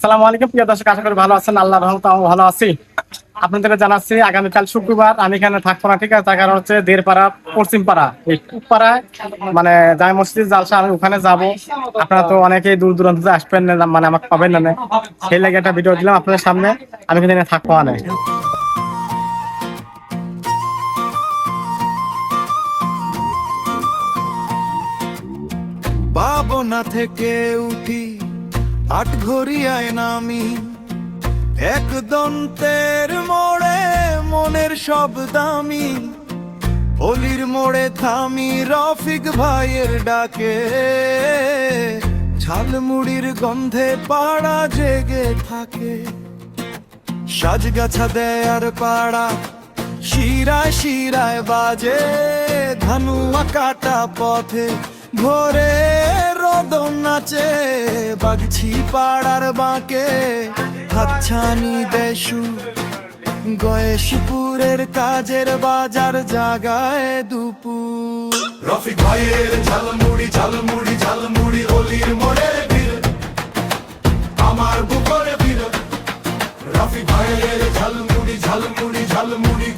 আসসালামু আলাইকুম প্রিয় দর্শক, আশা করি ভালো আছেন। আল্লাহর রহমতে আমি ভালো আছি। আপনাদের জানাচ্ছি আগামীকাল শুক্রবার আমি এখানে থাকবো না, ঠিক আছে? তার কারণ হচ্ছে দেড়পাড়া পশ্চিম পাড়া, এই পাড়ায় মানে জামে মসজিদ জালসা, আমি ওখানে যাব। আপনারা তো অনেকেই দূর দূরান্ত থেকে আসবেন না, মানে আমাকে পাবেন না, সেই লাগে একটা ভিডিও দিলাম আপনাদের সামনে। আমি কিন্তু এখানে থাকবো না। ভাবনা থেকে উঠি আটঘরিয়ায় নামি, এক দন্তের মোড়ে মনের সব দামি, অলির মোড়ে থামি রফিক ভাইয়ের ডাকে, ঝালমুড়ির গন্ধে পাড়া জেগে থাকে, সাজগাছা দেয়ার পাড়া শিরায় শিরায় বাজে, ধানুয়া কাটা পথে ভোরে রোদন নাচে, বাগছি পাড়ার বাঁকে হাতছানি দেশু, গয়েশপুরের কাজের বাজার জাগায় দুপুর। রফিক ভাইয়ের ঝালমুড়ি ঝালমুড়ি ঝালমুড়ি, অলির মোড়ের ভিড় আমার বুকের ভিড়। রফিক ভাইয়ের ঝালমুড়ি ঝালমুড়ি ঝালমুড়ি